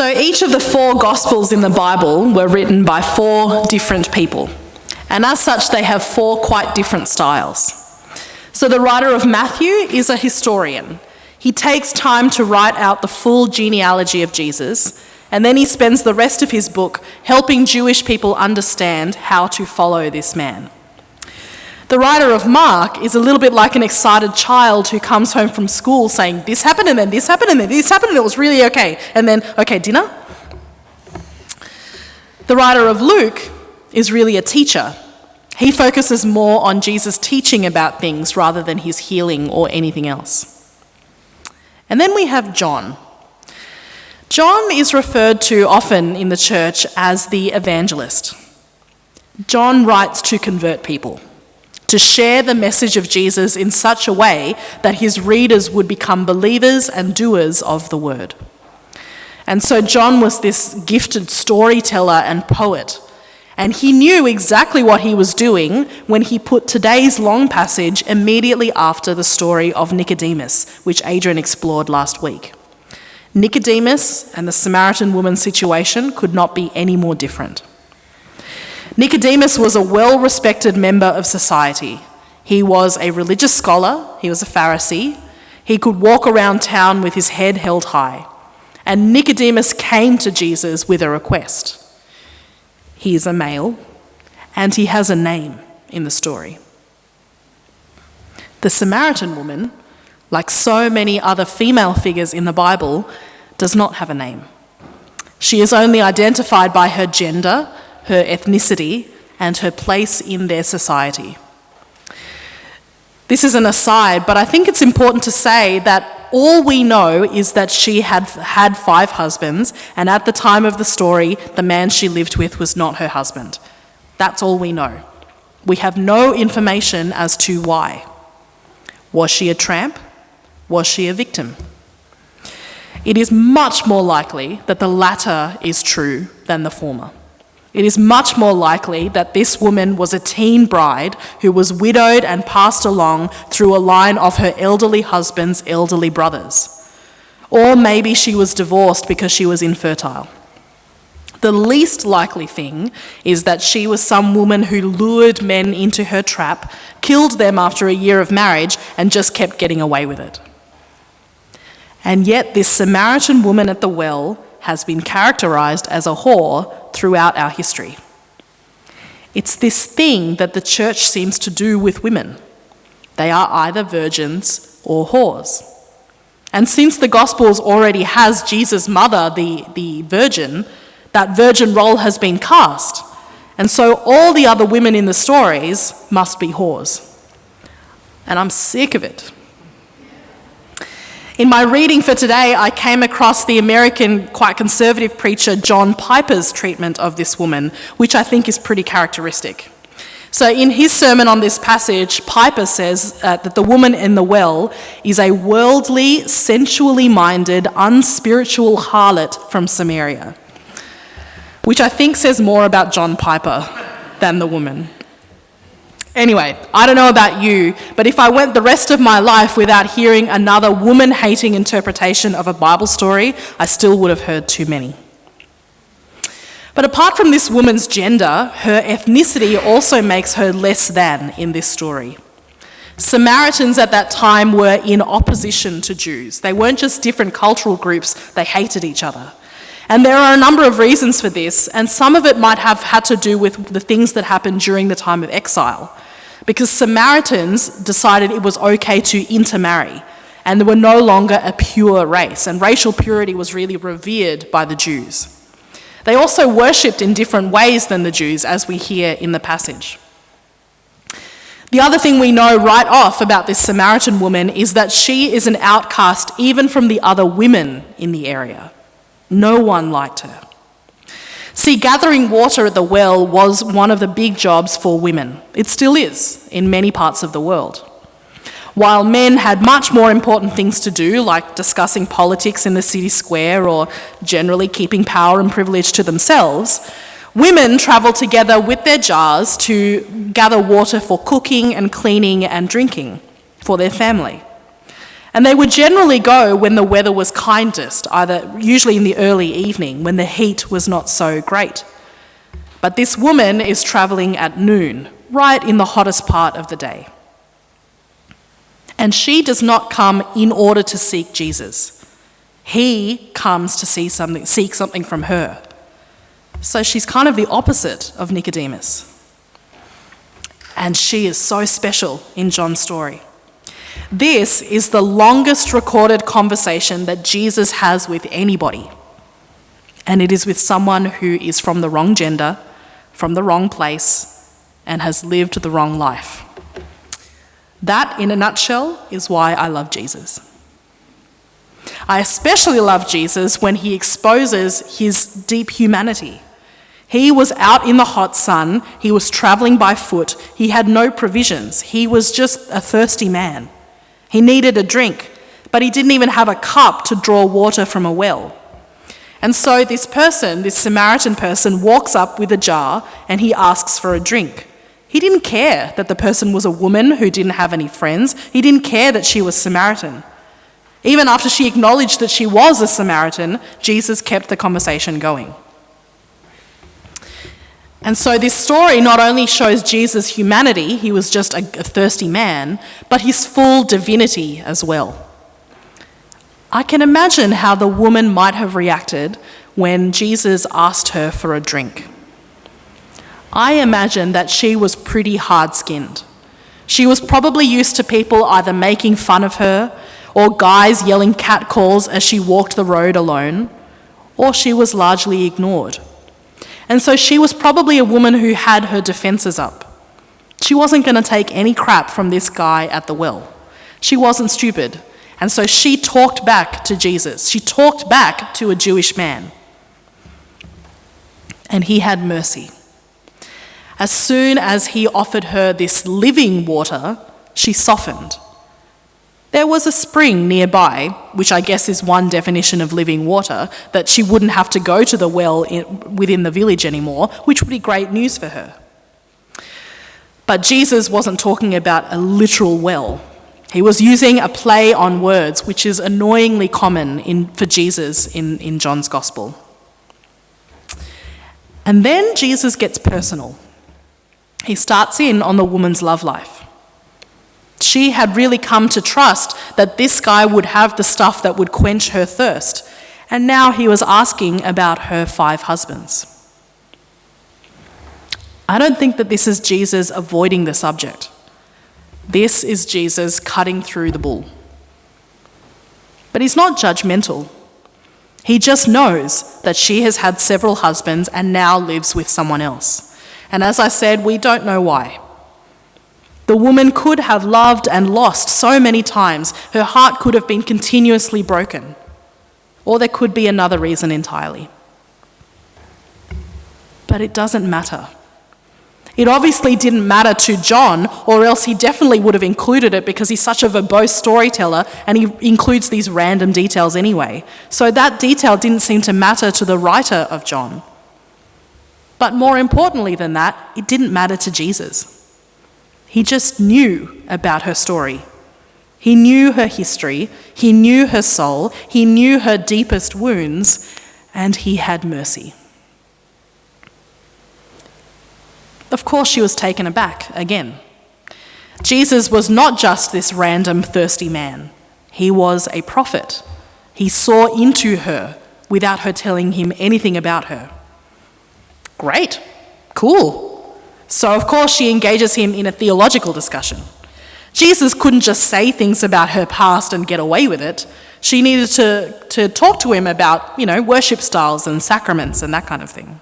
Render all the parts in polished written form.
So each of the 4 Gospels in the Bible were written by 4 different people. And as such, they have 4 quite different styles. So the writer of Matthew is a historian. He takes time to write out the full genealogy of Jesus, and then he spends the rest of his book helping Jewish people understand how to follow this man. The writer of Mark is a little bit like an excited child who comes home from school saying, this happened and then this happened and then this happened and it was really okay. And then, okay, dinner? The writer of Luke is really a teacher. He focuses more on Jesus teaching about things rather than his healing or anything else. And then we have John. John is referred to often in the church as the evangelist. John writes to convert people, to share the message of Jesus in such a way that his readers would become believers and doers of the word. And so John was this gifted storyteller and poet, and he knew exactly what he was doing when he put today's long passage immediately after the story of Nicodemus, which Adrian explored last week. Nicodemus and the Samaritan woman's situation could not be any more different. Nicodemus was a well-respected member of society. He was a religious scholar, he was a Pharisee, he could walk around town with his head held high. And Nicodemus came to Jesus with a request. He is a male, and he has a name in the story. The Samaritan woman, like so many other female figures in the Bible, does not have a name. She is only identified by her gender, her ethnicity, and her place in their society. This is an aside, but I think it's important to say that all we know is that she had 5 husbands, and at the time of the story, the man she lived with was not her husband. That's all we know. We have no information as to why. Was she a tramp? Was she a victim? It is much more likely that the latter is true than the former. It is much more likely that this woman was a teen bride who was widowed and passed along through a line of her elderly husband's elderly brothers. Or maybe she was divorced because she was infertile. The least likely thing is that she was some woman who lured men into her trap, killed them after a year of marriage, and just kept getting away with it. And yet this Samaritan woman at the well has been characterised as a whore throughout our history. It's this thing that the church seems to do with women. They are either virgins or whores. And since the Gospels already has Jesus' mother, the virgin, that virgin role has been cast. And so all the other women in the stories must be whores. And I'm sick of it. In my reading for today, I came across the American, quite conservative preacher John Piper's treatment of this woman, which I think is pretty characteristic. So in his sermon on this passage, Piper says that the woman in the well is a worldly, sensually minded, unspiritual harlot from Samaria, which I think says more about John Piper than the woman. Anyway, I don't know about you, but if I went the rest of my life without hearing another woman-hating interpretation of a Bible story, I still would have heard too many. But apart from this woman's gender, her ethnicity also makes her less than in this story. Samaritans at that time were in opposition to Jews. They weren't just different cultural groups, they hated each other. And there are a number of reasons for this, and some of it might have had to do with the things that happened during the time of exile, because Samaritans decided it was okay to intermarry, and they were no longer a pure race, and racial purity was really revered by the Jews. They also worshipped in different ways than the Jews, as we hear in the passage. The other thing we know right off about this Samaritan woman is that she is an outcast even from the other women in the area. No one liked her. See, gathering water at the well was one of the big jobs for women. It still is in many parts of the world. While men had much more important things to do, like discussing politics in the city square or generally keeping power and privilege to themselves, women travelled together with their jars to gather water for cooking and cleaning and drinking for their family. And they would generally go when the weather was kindest, usually in the early evening when the heat was not so great. But this woman is travelling at noon, right in the hottest part of the day. And she does not come in order to seek Jesus. He comes to seek something from her. So she's kind of the opposite of Nicodemus. And she is so special in John's story. This is the longest recorded conversation that Jesus has with anybody. And it is with someone who is from the wrong gender, from the wrong place, and has lived the wrong life. That, in a nutshell, is why I love Jesus. I especially love Jesus when he exposes his deep humanity. He was out in the hot sun, he was travelling by foot, he had no provisions, he was just a thirsty man. He needed a drink, but he didn't even have a cup to draw water from a well. And so this Samaritan person, walks up with a jar and he asks for a drink. He didn't care that the person was a woman who didn't have any friends. He didn't care that she was Samaritan. Even after she acknowledged that she was a Samaritan, Jesus kept the conversation going. And so this story not only shows Jesus' humanity, he was just a thirsty man, but his full divinity as well. I can imagine how the woman might have reacted when Jesus asked her for a drink. I imagine that she was pretty hard-skinned. She was probably used to people either making fun of her or guys yelling catcalls as she walked the road alone, or she was largely ignored. And so she was probably a woman who had her defences up. She wasn't going to take any crap from this guy at the well. She wasn't stupid. And so she talked back to Jesus. She talked back to a Jewish man. And he had mercy. As soon as he offered her this living water, she softened. There was a spring nearby, which I guess is one definition of living water, that she wouldn't have to go to the well within the village anymore, which would be great news for her. But Jesus wasn't talking about a literal well. He was using a play on words, which is annoyingly common for Jesus in John's Gospel. And then Jesus gets personal. He starts in on the woman's love life. She had really come to trust that this guy would have the stuff that would quench her thirst, and now he was asking about her 5 husbands. I don't think that this is Jesus avoiding the subject. This is Jesus cutting through the bull. But he's not judgmental. He just knows that she has had several husbands and now lives with someone else. And as I said, we don't know why. The woman could have loved and lost so many times. Her heart could have been continuously broken. Or there could be another reason entirely. But it doesn't matter. It obviously didn't matter to John, or else he definitely would have included it because he's such a verbose storyteller and he includes these random details anyway. So that detail didn't seem to matter to the writer of John. But more importantly than that, it didn't matter to Jesus. He just knew about her story. He knew her history, he knew her soul, he knew her deepest wounds, and he had mercy. Of course, she was taken aback again. Jesus was not just this random thirsty man. He was a prophet. He saw into her without her telling him anything about her. Great, cool. So of course she engages him in a theological discussion. Jesus couldn't just say things about her past and get away with it. She needed to talk to him about, worship styles and sacraments and that kind of thing.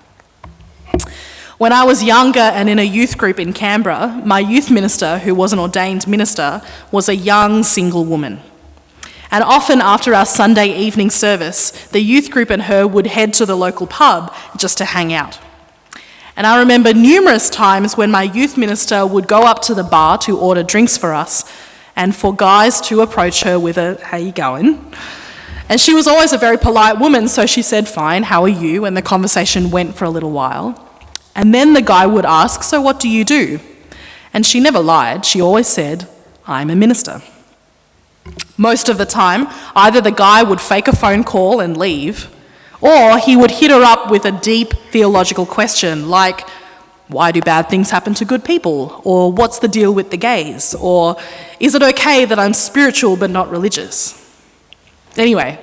When I was younger and in a youth group in Canberra, my youth minister, who was an ordained minister, was a young single woman. And often after our Sunday evening service, the youth group and her would head to the local pub just to hang out. And I remember numerous times when my youth minister would go up to the bar to order drinks for us and for guys to approach her with a, "How you going?" And she was always a very polite woman, so she said, "Fine, how are you?" And the conversation went for a little while. And then the guy would ask, "So what do you do?" And she never lied. She always said, "I'm a minister." Most of the time, either the guy would fake a phone call and leave, or he would hit her up with a deep theological question like, why do bad things happen to good people? Or what's the deal with the gays? Or is it okay that I'm spiritual but not religious? Anyway,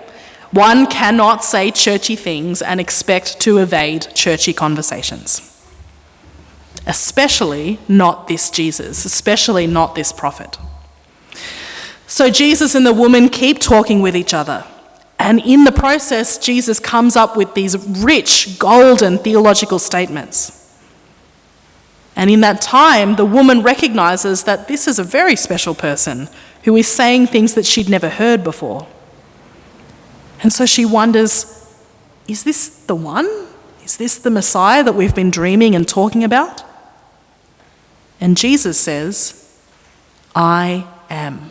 one cannot say churchy things and expect to evade churchy conversations. Especially not this Jesus, especially not this prophet. So Jesus and the woman keep talking with each other. And in the process, Jesus comes up with these rich, golden theological statements. And in that time, the woman recognizes that this is a very special person who is saying things that she'd never heard before. And so she wonders, is this the one? Is this the Messiah that we've been dreaming and talking about? And Jesus says, I am.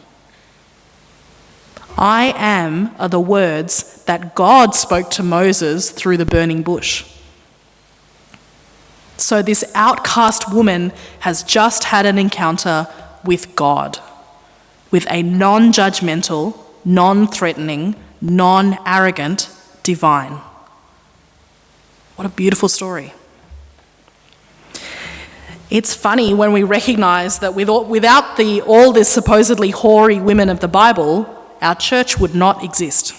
I am are the words that God spoke to Moses through the burning bush. So this outcast woman has just had an encounter with God, with a non-judgmental, non-threatening, non-arrogant divine. What a beautiful story. It's funny when we recognise that without all the supposedly hoary women of the Bible, our church would not exist.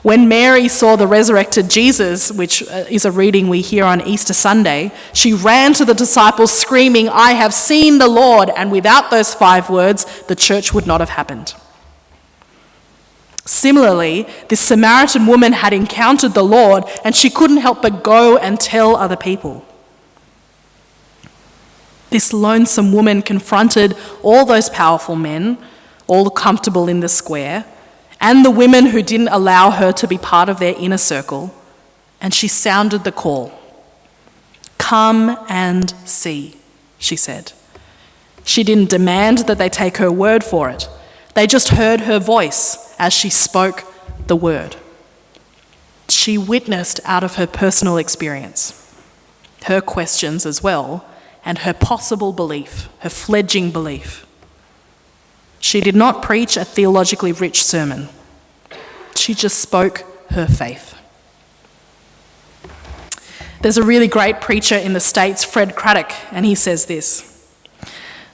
When Mary saw the resurrected Jesus, which is a reading we hear on Easter Sunday, she ran to the disciples screaming, I have seen the Lord, and without those 5 words, the church would not have happened. Similarly, this Samaritan woman had encountered the Lord, and she couldn't help but go and tell other people. This lonesome woman confronted all those powerful men, all comfortable in the square, and the women who didn't allow her to be part of their inner circle, and she sounded the call. Come and see, she said. She didn't demand that they take her word for it. They just heard her voice as she spoke the word. She witnessed out of her personal experience, her questions as well, and her possible belief, her fledging belief. She did not preach a theologically rich sermon. She just spoke her faith. There's a really great preacher in the States, Fred Craddock, and he says this: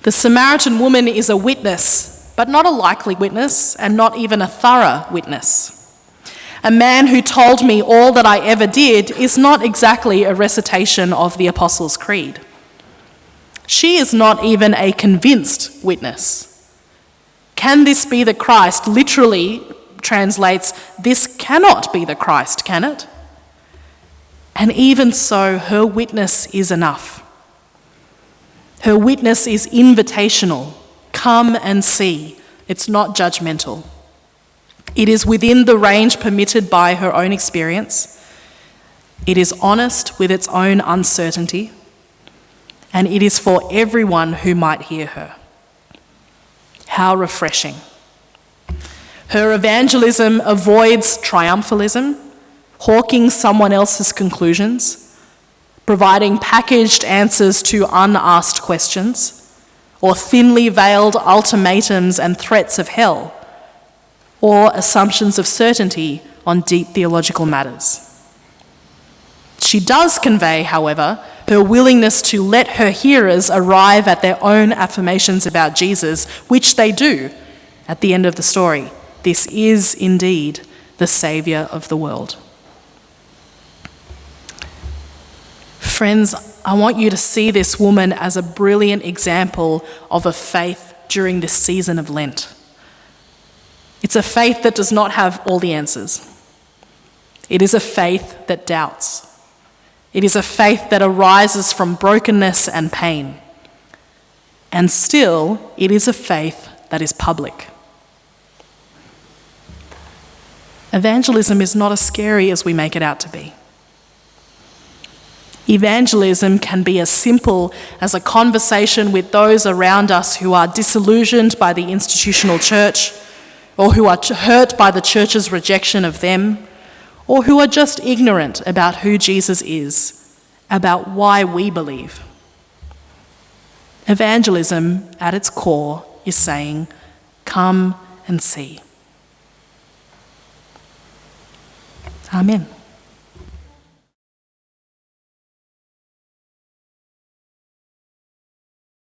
the Samaritan woman is a witness, but not a likely witness, and not even a thorough witness. A man who told me all that I ever did is not exactly a recitation of the Apostles' Creed. She is not even a convinced witness. Can this be the Christ? Literally translates, this cannot be the Christ, can it? And even so, her witness is enough. Her witness is invitational. Come and see. It's not judgmental. It is within the range permitted by her own experience. It is honest with its own uncertainty. And it is for everyone who might hear her. How refreshing. Her evangelism avoids triumphalism, hawking someone else's conclusions, providing packaged answers to unasked questions, or thinly veiled ultimatums and threats of hell, or assumptions of certainty on deep theological matters. She does convey, however, her willingness to let her hearers arrive at their own affirmations about Jesus, which they do at the end of the story. This is indeed the Saviour of the world. Friends, I want you to see this woman as a brilliant example of a faith during this season of Lent. It's a faith that does not have all the answers. It is a faith that doubts. It is a faith that arises from brokenness and pain. And still, it is a faith that is public. Evangelism is not as scary as we make it out to be. Evangelism can be as simple as a conversation with those around us who are disillusioned by the institutional church, or who are hurt by the church's rejection of them, or who are just ignorant about who Jesus is, about why we believe. Evangelism, at its core, is saying, come and see. Amen.